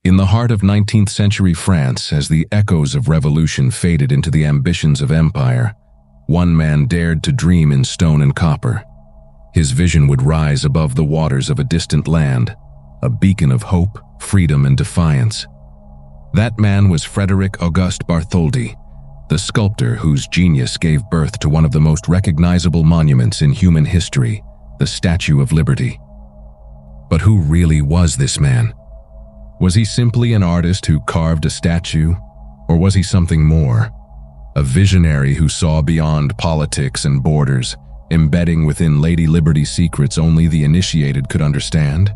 In the heart of 19th century France, as the echoes of revolution faded into the ambitions of empire, one man dared to dream in stone and copper. His vision would rise above the waters of a distant land, a beacon of hope, freedom, and defiance. That man was Frédéric Auguste Bartholdi, the sculptor whose genius gave birth to one of the most recognizable monuments in human history, the Statue of Liberty. But who really was this man? Was he simply an artist who carved a statue, or was he something more? A visionary who saw beyond politics and borders, embedding within Lady Liberty's secrets only the initiated could understand?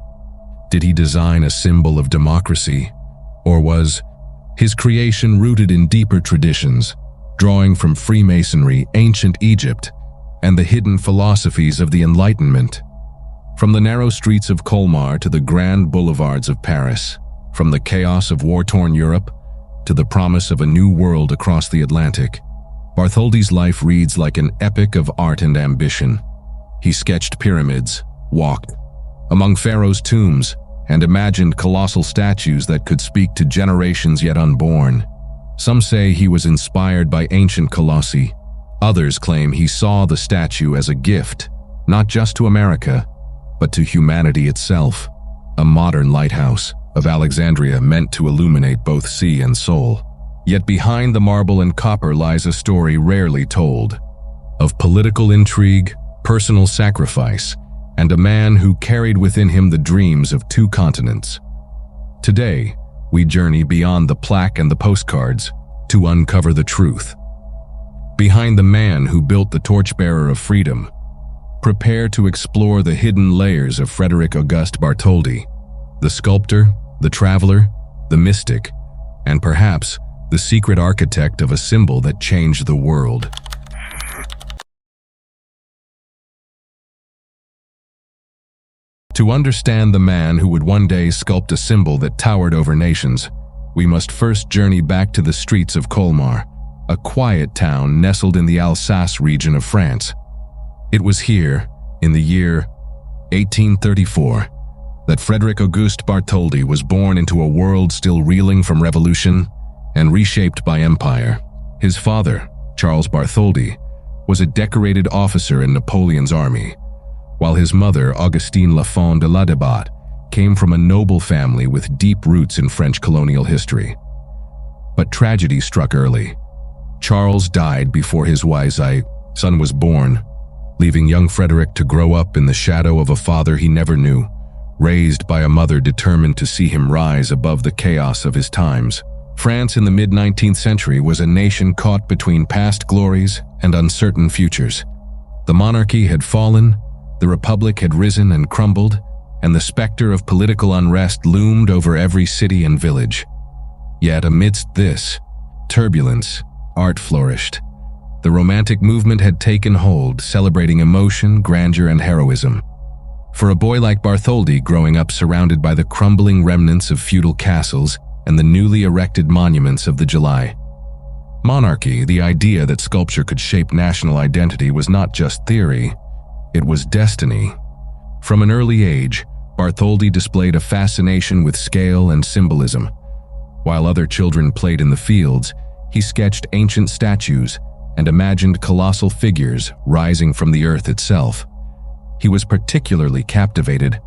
Did he design a symbol of democracy, or was his creation rooted in deeper traditions, drawing from Freemasonry, ancient Egypt, and the hidden philosophies of the Enlightenment? From the narrow streets of Colmar to the grand boulevards of Paris, from the chaos of war-torn Europe to the promise of a new world across the Atlantic, Bartholdi's life reads like an epic of art and ambition. He sketched pyramids, walked among pharaohs' tombs, and imagined colossal statues that could speak to generations yet unborn. Some say he was inspired by ancient colossi. Others claim he saw the statue as a gift, not just to America, but to humanity itself, a modern lighthouse of Alexandria meant to illuminate both sea and soul. Yet behind the marble and copper lies a story rarely told, of political intrigue, personal sacrifice, and a man who carried within him the dreams of two continents. Today, we journey beyond the plaque and the postcards to uncover the truth. Behind the man who built the torchbearer of freedom, prepare to explore the hidden layers of Frédéric Auguste Bartholdi, the sculptor, the traveler, the mystic, and perhaps the secret architect of a symbol that changed the world. To understand the man who would one day sculpt a symbol that towered over nations, we must first journey back to the streets of Colmar, a quiet town nestled in the Alsace region of France. It was here, in the year 1834, that Frédéric Auguste Bartholdi was born into a world still reeling from revolution and reshaped by empire. His father, Charles Bartholdi, was a decorated officer in Napoleon's army, while his mother, Augustine Lafond de Ladebat, came from a noble family with deep roots in French colonial history. But tragedy struck early. Charles died before his son was born, leaving young Frédéric to grow up in the shadow of a father he never knew, raised by a mother determined to see him rise above the chaos of his times. France in the mid-19th century was a nation caught between past glories and uncertain futures. The monarchy had fallen, the republic had risen and crumbled, and the specter of political unrest loomed over every city and village. Yet amidst this turbulence, art flourished. The Romantic movement had taken hold, celebrating emotion, grandeur, and heroism. For a boy like Bartholdi, growing up surrounded by the crumbling remnants of feudal castles and the newly erected monuments of the July monarchy, the idea that sculpture could shape national identity was not just theory, it was destiny. From an early age, Bartholdi displayed a fascination with scale and symbolism. While other children played in the fields, he sketched ancient statues and imagined colossal figures rising from the earth itself. He was particularly captivated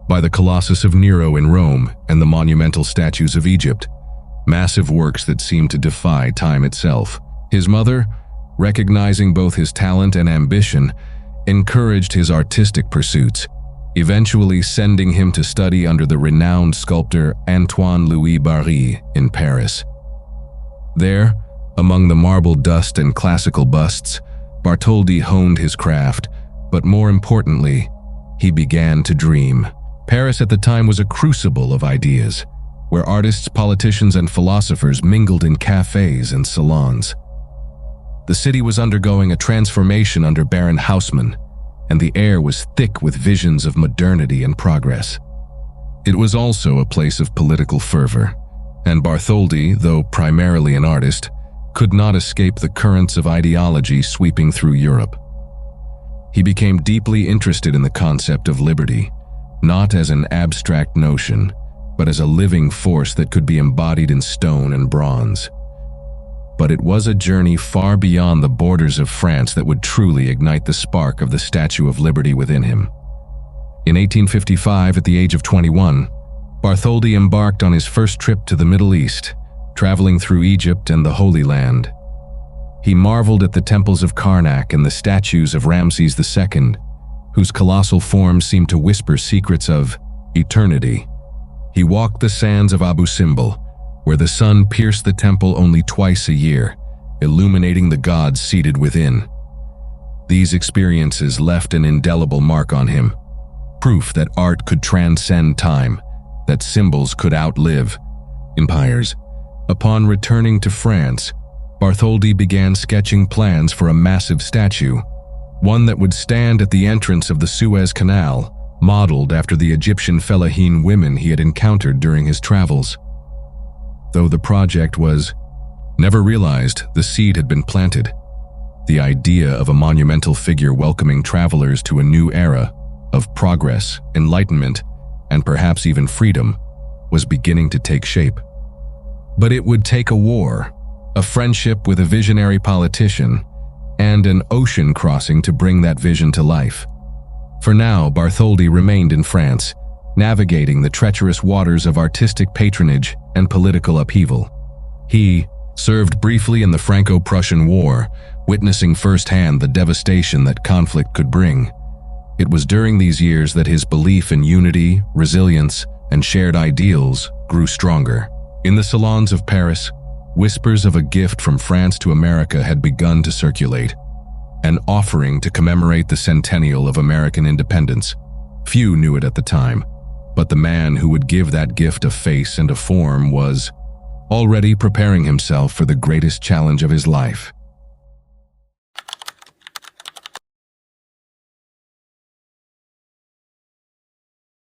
by the Colossus of Nero in Rome and the monumental statues of Egypt, massive works that seemed to defy time itself. His mother, recognizing both his talent and ambition, encouraged his artistic pursuits, eventually sending him to study under the renowned sculptor Antoine-Louis Barye in Paris. There, among the marble dust and classical busts, Bartholdi honed his craft, but more importantly, he began to dream. Paris at the time was a crucible of ideas, where artists, politicians, and philosophers mingled in cafes and salons. The city was undergoing a transformation under Baron Haussmann, and the air was thick with visions of modernity and progress. It was also a place of political fervor, and Bartholdi, though primarily an artist, could not escape the currents of ideology sweeping through Europe. He became deeply interested in the concept of liberty, not as an abstract notion, but as a living force that could be embodied in stone and bronze. But it was a journey far beyond the borders of France that would truly ignite the spark of the Statue of Liberty within him. In 1855, at the age of 21, Bartholdi embarked on his first trip to the Middle East, traveling through Egypt and the Holy Land. He marveled at the temples of Karnak and the statues of Ramses II, whose colossal forms seemed to whisper secrets of eternity. He walked the sands of Abu Simbel, where the sun pierced the temple only twice a year, illuminating the gods seated within. These experiences left an indelible mark on him, proof that art could transcend time, that symbols could outlive empires. Upon returning to France, Bartholdi began sketching plans for a massive statue, one that would stand at the entrance of the Suez Canal, modeled after the Egyptian fellahin women he had encountered during his travels. Though the project was never realized, the seed had been planted. The idea of a monumental figure welcoming travelers to a new era of progress, enlightenment, and perhaps even freedom was beginning to take shape. But it would take a war, a friendship with a visionary politician, and an ocean crossing to bring that vision to life. For now, Bartholdi remained in France, navigating the treacherous waters of artistic patronage and political upheaval. He served briefly in the Franco-Prussian War, witnessing firsthand the devastation that conflict could bring. It was during these years that his belief in unity, resilience, and shared ideals grew stronger. In the salons of Paris, whispers of a gift from France to America had begun to circulate, an offering to commemorate the centennial of American independence. Few knew it at the time, but the man who would give that gift a face and a form was already preparing himself for the greatest challenge of his life.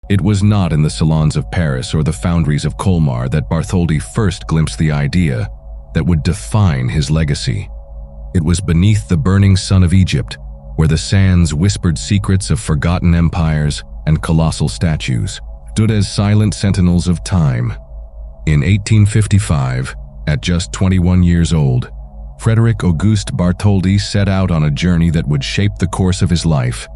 It was not in the salons of Paris or the foundries of Colmar that Bartholdi first glimpsed the idea that would define his legacy. It was beneath the burning sun of Egypt, where the sands whispered secrets of forgotten empires and colossal statues, stood as silent sentinels of time. In 1855, at just 21 years old, Frédéric Auguste Bartholdi set out on a journey that would shape the course of his life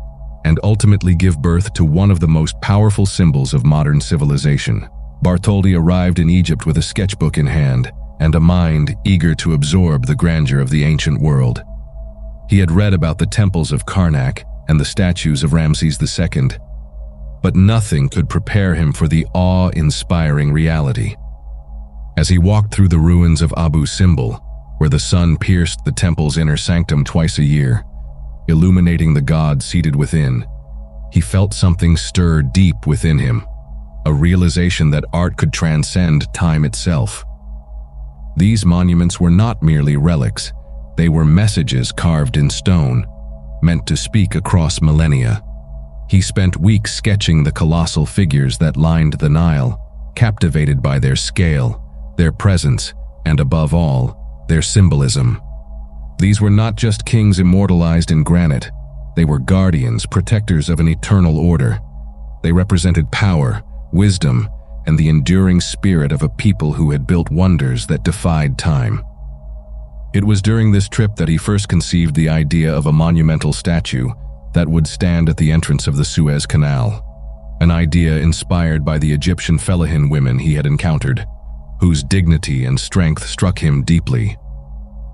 and ultimately give birth to one of the most powerful symbols of modern civilization. Bartholdi arrived in Egypt with a sketchbook in hand and a mind eager to absorb the grandeur of the ancient world. He had read about the temples of Karnak and the statues of Ramses II, but nothing could prepare him for the awe-inspiring reality. As he walked through the ruins of Abu Simbel, where the sun pierced the temple's inner sanctum twice a year, illuminating the gods seated within, he felt something stir deep within him, a realization that art could transcend time itself. These monuments were not merely relics, they were messages carved in stone, meant to speak across millennia. He spent weeks sketching the colossal figures that lined the Nile, captivated by their scale, their presence, and above all, their symbolism. These were not just kings immortalized in granite. They were guardians, protectors of an eternal order. They represented power, wisdom, and the enduring spirit of a people who had built wonders that defied time. It was during this trip that he first conceived the idea of a monumental statue that would stand at the entrance of the Suez Canal, an idea inspired by the Egyptian fellahin women he had encountered, whose dignity and strength struck him deeply.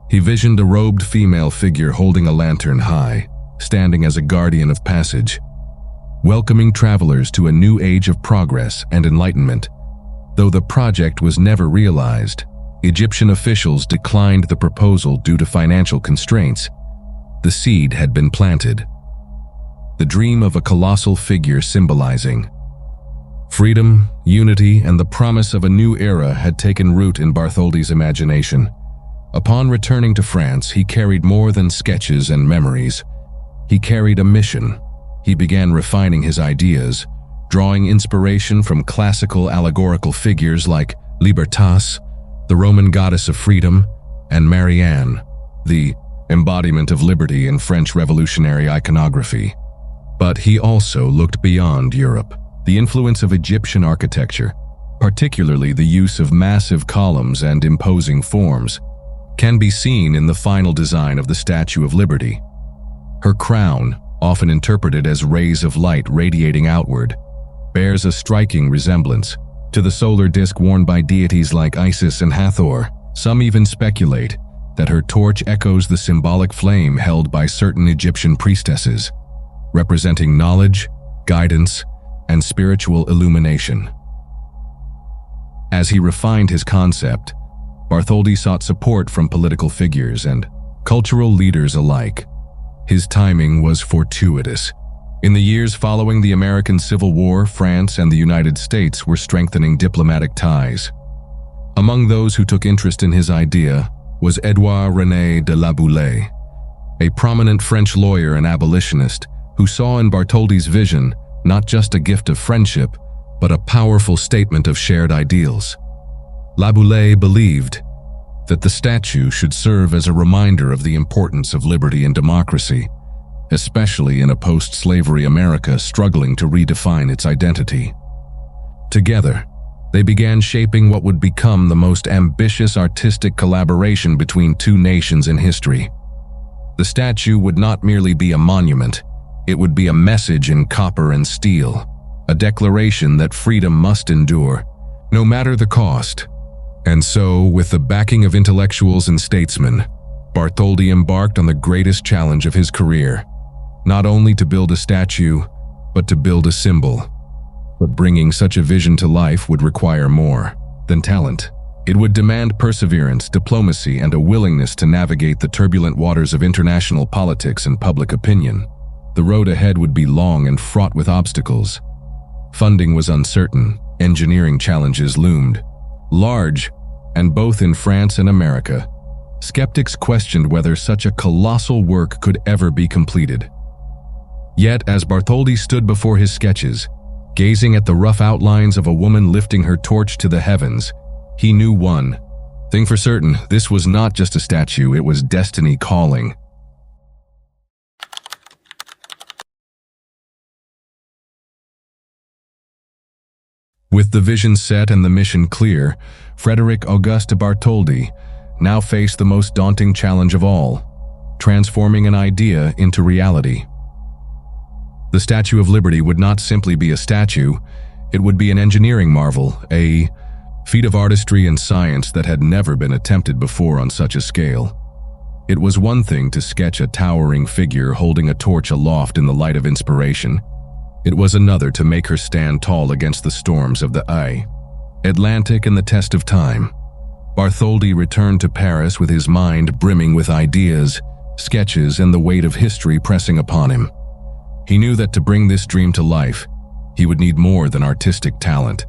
He visioned a robed female figure holding a lantern high, standing as a guardian of passage, welcoming travelers to a new age of progress and enlightenment. Though the project was never realized, Egyptian officials declined the proposal due to financial constraints. The seed had been planted. The dream of a colossal figure symbolizing freedom, unity, and the promise of a new era had taken root in Bartholdi's imagination. Upon returning to France, he carried more than sketches and memories. He carried a mission. He began refining his ideas, drawing inspiration from classical allegorical figures like Libertas, the Roman goddess of freedom, and Marianne, the embodiment of liberty in French revolutionary iconography. But he also looked beyond Europe. The influence of Egyptian architecture, particularly the use of massive columns and imposing forms, can be seen in the final design of the Statue of Liberty. Her crown, often interpreted as rays of light radiating outward, bears a striking resemblance to the solar disk worn by deities like Isis and Hathor. Some even speculate that her torch echoes the symbolic flame held by certain Egyptian priestesses, representing knowledge, guidance, and spiritual illumination. As he refined his concept, Bartholdi sought support from political figures and cultural leaders alike. His timing was fortuitous. In the years following the American Civil War, France and the United States were strengthening diplomatic ties. Among those who took interest in his idea was Édouard René de La Boulaye, a prominent French lawyer and abolitionist who saw in Bartholdi's vision not just a gift of friendship, but a powerful statement of shared ideals. La Boulaye believed that the statue should serve as a reminder of the importance of liberty and democracy, especially in a post-slavery America struggling to redefine its identity. Together, they began shaping what would become the most ambitious artistic collaboration between two nations in history. The statue would not merely be a monument, it would be a message in copper and steel, a declaration that freedom must endure, no matter the cost. And so, with the backing of intellectuals and statesmen, Bartholdi embarked on the greatest challenge of his career, not only to build a statue, but to build a symbol. But bringing such a vision to life would require more than talent. It would demand perseverance, diplomacy, and a willingness to navigate the turbulent waters of international politics and public opinion. The road ahead would be long and fraught with obstacles. Funding was uncertain, engineering challenges loomed large, and both in France and America, skeptics questioned whether such a colossal work could ever be completed. Yet, as Bartholdi stood before his sketches, gazing at the rough outlines of a woman lifting her torch to the heavens, he knew one thing for certain: this was not just a statue, it was destiny calling. With the vision set and the mission clear, Frédéric Auguste Bartholdi now faced the most daunting challenge of all: transforming an idea into reality. The Statue of Liberty would not simply be a statue, it would be an engineering marvel, a feat of artistry and science that had never been attempted before on such a scale. It was one thing to sketch a towering figure holding a torch aloft in the light of inspiration. It was another to make her stand tall against the storms of the Atlantic and the test of time. Bartholdi returned to Paris with his mind brimming with ideas, sketches, and the weight of history pressing upon him. He knew that to bring this dream to life, he would need more than artistic talent.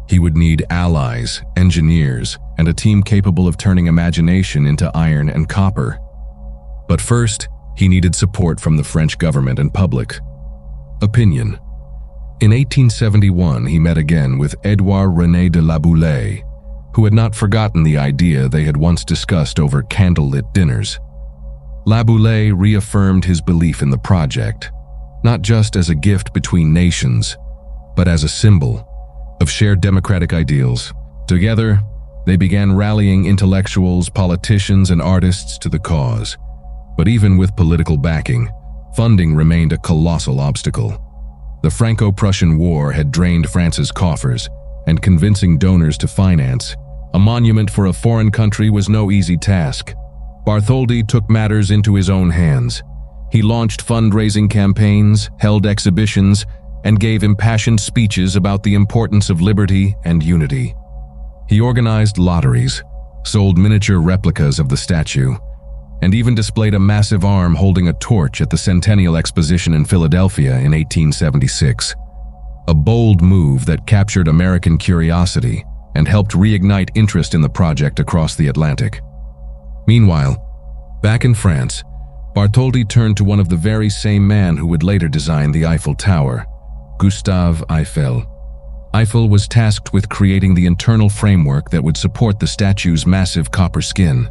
He would need allies, engineers, and a team capable of turning imagination into iron and copper. But first, he needed support from the French government and public opinion. In 1871, he met again with Édouard René de La Boulaye, who had not forgotten the idea they had once discussed over candlelit dinners. La Boulaye reaffirmed his belief in the project, not just as a gift between nations, but as a symbol of shared democratic ideals. Together, they began rallying intellectuals, politicians, and artists to the cause. But even with political backing, funding remained a colossal obstacle. The Franco-Prussian War had drained France's coffers, and convincing donors to finance a monument for a foreign country was no easy task. Bartholdi took matters into his own hands. He launched fundraising campaigns, held exhibitions, and gave impassioned speeches about the importance of liberty and unity. He organized lotteries, sold miniature replicas of the statue, and even displayed a massive arm holding a torch at the Centennial Exposition in Philadelphia in 1876. A bold move that captured American curiosity and helped reignite interest in the project across the Atlantic. Meanwhile, back in France, Bartholdi turned to one of the very same man who would later design the Eiffel Tower, Gustave Eiffel. Eiffel was tasked with creating the internal framework that would support the statue's massive copper skin.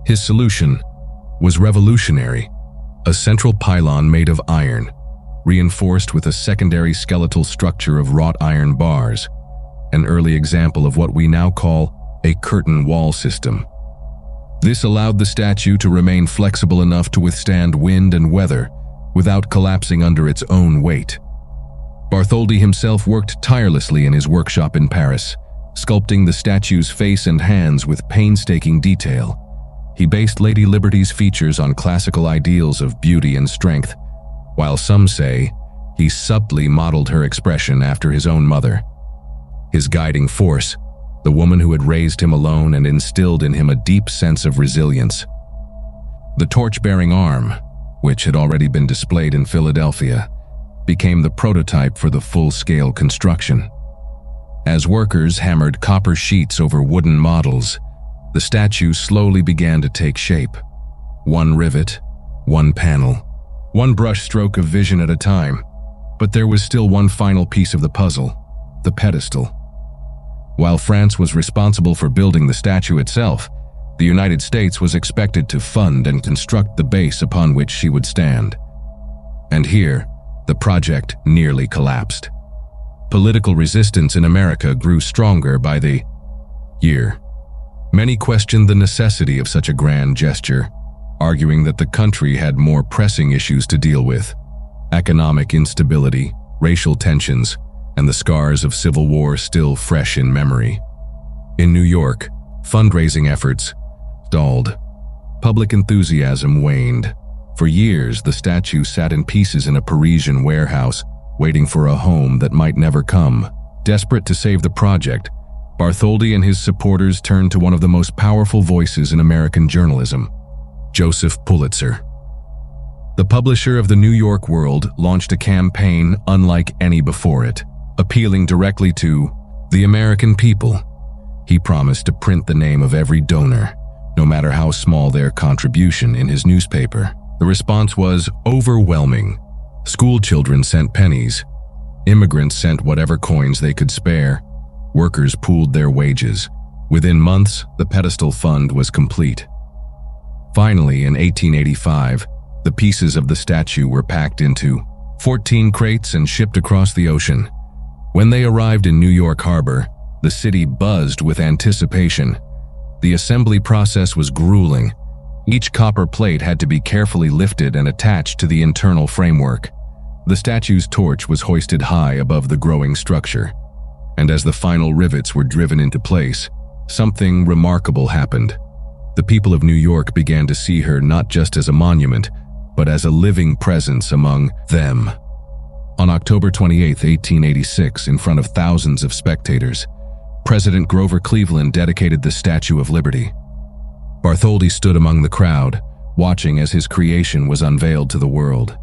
His solution was revolutionary: a central pylon made of iron, reinforced with a secondary skeletal structure of wrought iron bars. an early example of what we now call a curtain wall system. This allowed the statue to remain flexible enough to withstand wind and weather without collapsing under its own weight. Bartholdi himself worked tirelessly in his workshop in Paris, sculpting the statue's face and hands with painstaking detail. He based Lady Liberty's features on classical ideals of beauty and strength, while some say he subtly modeled her expression after his own mother. His guiding force, the woman who had raised him alone and instilled in him a deep sense of resilience. The torch-bearing arm, which had already been displayed in Philadelphia, became the prototype for the full-scale construction. As workers hammered copper sheets over wooden models, the statue slowly began to take shape. One rivet, one panel, one brush stroke of vision at a time. But there was still one final piece of the puzzle, the pedestal. While France was responsible for building the statue itself, the United States was expected to fund and construct the base upon which she would stand. And here, the project nearly collapsed. Political resistance in America grew stronger by the year. Many questioned the necessity of such a grand gesture, arguing that the country had more pressing issues to deal with: economic instability, racial tensions, and the scars of civil war still fresh in memory. In New York, fundraising efforts stalled. Public enthusiasm waned. For years, the statue sat in pieces in a Parisian warehouse, waiting for a home that might never come. Desperate to save the project, Bartholdi and his supporters turned to one of the most powerful voices in American journalism, Joseph Pulitzer. The publisher of the New York World launched a campaign unlike any before it, appealing directly to the American people. He promised to print the name of every donor, no matter how small their contribution, in his newspaper. The response was overwhelming. School children sent pennies. Immigrants sent whatever coins they could spare. Workers pooled their wages. Within months, the pedestal fund was complete. Finally, in 1885, the pieces of the statue were packed into 14 crates and shipped across the ocean. When they arrived in New York Harbor, the city buzzed with anticipation. The assembly process was grueling. Each copper plate had to be carefully lifted and attached to the internal framework. The statue's torch was hoisted high above the growing structure. And as the final rivets were driven into place, something remarkable happened. The people of New York began to see her not just as a monument, but as a living presence among them. On October 28, 1886, in front of thousands of spectators, President Grover Cleveland dedicated the Statue of Liberty. Bartholdi stood among the crowd, watching as his creation was unveiled to the world.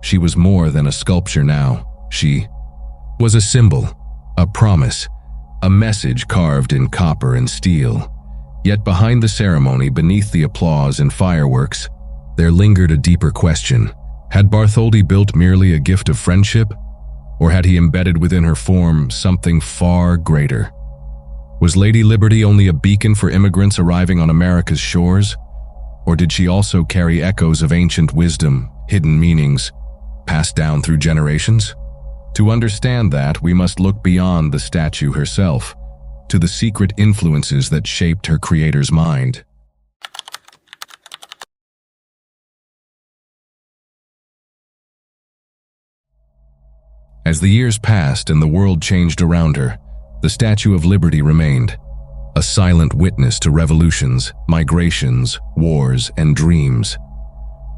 She was more than a sculpture now. She was a symbol, a promise, a message carved in copper and steel. Yet behind the ceremony, beneath the applause and fireworks, there lingered a deeper question. Had Bartholdi built merely a gift of friendship, or had he embedded within her form something far greater? Was Lady Liberty only a beacon for immigrants arriving on America's shores? Or did she also carry echoes of ancient wisdom, hidden meanings, passed down through generations? To understand that, we must look beyond the statue herself, to the secret influences that shaped her creator's mind. As the years passed and the world changed around her, the Statue of Liberty remained, a silent witness to revolutions, migrations, wars, and dreams.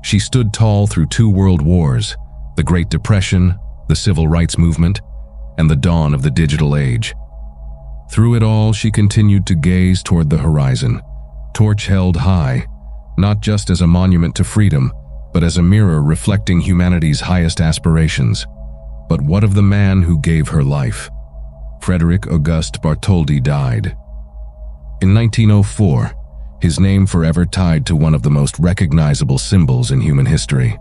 She stood tall through 2 world wars, the Great Depression, the Civil Rights Movement, and the dawn of the digital age. Through it all, she continued to gaze toward the horizon, torch held high, not just as a monument to freedom, but as a mirror reflecting humanity's highest aspirations. But what of the man who gave her life? Frédéric Auguste Bartholdi died. In 1904, his name forever tied to one of the most recognizable symbols in human history.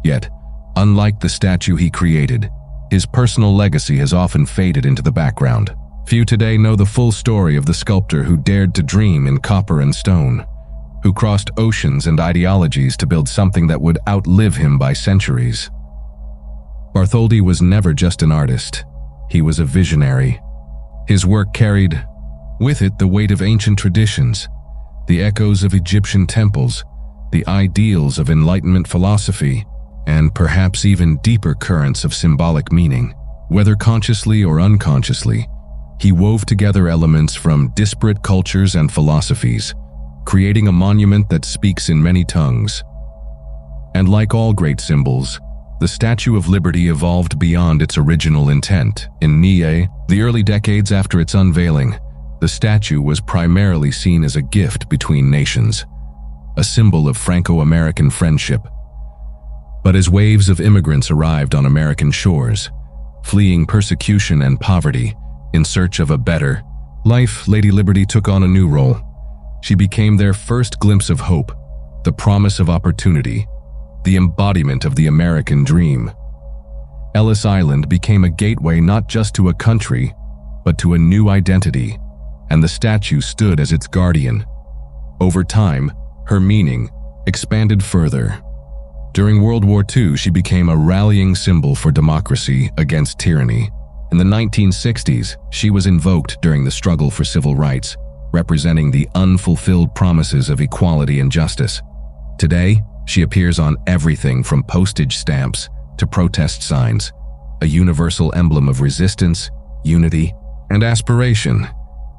Yet, unlike the statue he created, his personal legacy has often faded into the background. Few today know the full story of the sculptor who dared to dream in copper and stone, who crossed oceans and ideologies to build something that would outlive him by centuries. Bartholdi was never just an artist. He was a visionary. His work carried with it the weight of ancient traditions, the echoes of Egyptian temples, the ideals of Enlightenment philosophy, and perhaps even deeper currents of symbolic meaning. Whether consciously or unconsciously, he wove together elements from disparate cultures and philosophies, creating a monument that speaks in many tongues. And like all great symbols, the Statue of Liberty evolved beyond its original intent. In the early decades after its unveiling, the statue was primarily seen as a gift between nations, a symbol of Franco-American friendship. But as waves of immigrants arrived on American shores, fleeing persecution and poverty in search of a better life, Lady Liberty took on a new role. She became their first glimpse of hope, the promise of opportunity, the embodiment of the American dream. Ellis Island became a gateway not just to a country, but to a new identity, and the statue stood as its guardian. Over time, her meaning expanded further. During World War II, she became a rallying symbol for democracy against tyranny. In the 1960s, she was invoked during the struggle for civil rights, representing the unfulfilled promises of equality and justice. Today, she appears on everything from postage stamps to protest signs, a universal emblem of resistance, unity, and aspiration.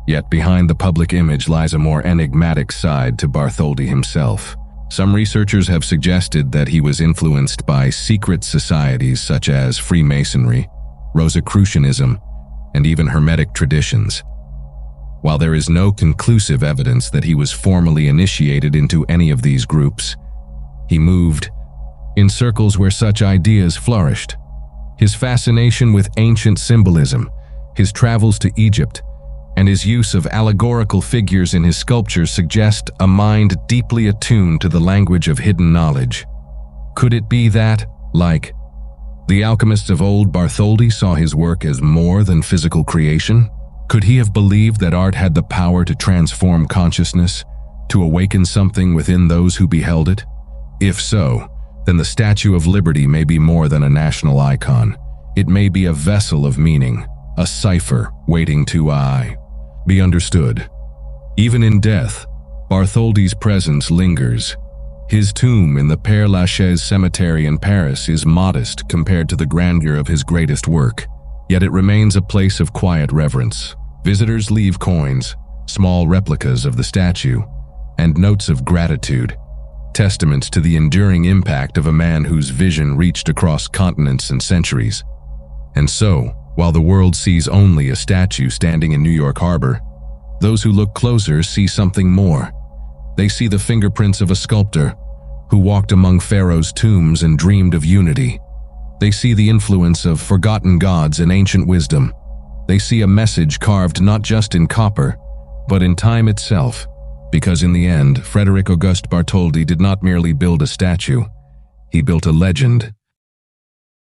Yet behind the public image lies a more enigmatic side to Bartholdi himself. Some researchers have suggested that he was influenced by secret societies such as Freemasonry, Rosicrucianism, and even Hermetic traditions. While there is no conclusive evidence that he was formally initiated into any of these groups, he moved in circles where such ideas flourished. His fascination with ancient symbolism, his travels to Egypt, and his use of allegorical figures in his sculptures suggest a mind deeply attuned to the language of hidden knowledge. Could it be that, like the alchemists of old, Bartholdi saw his work as more than physical creation? Could he have believed that art had the power to transform consciousness, to awaken something within those who beheld it? If so, then the Statue of Liberty may be more than a national icon. It may be a vessel of meaning, a cipher waiting to be understood. Even in death, Bartholdi's presence lingers. His tomb in the Père Lachaise cemetery in Paris is modest compared to the grandeur of his greatest work, yet it remains a place of quiet reverence. Visitors leave coins, small replicas of the statue, and notes of gratitude, testaments to the enduring impact of a man whose vision reached across continents and centuries. And so, while the world sees only a statue standing in New York Harbor, those who look closer see something more. They see the fingerprints of a sculptor who walked among pharaohs' tombs and dreamed of unity. They see the influence of forgotten gods and ancient wisdom. They see a message carved not just in copper, but in time itself. Because in the end, Frédéric Auguste Bartholdi did not merely build a statue, he built a legend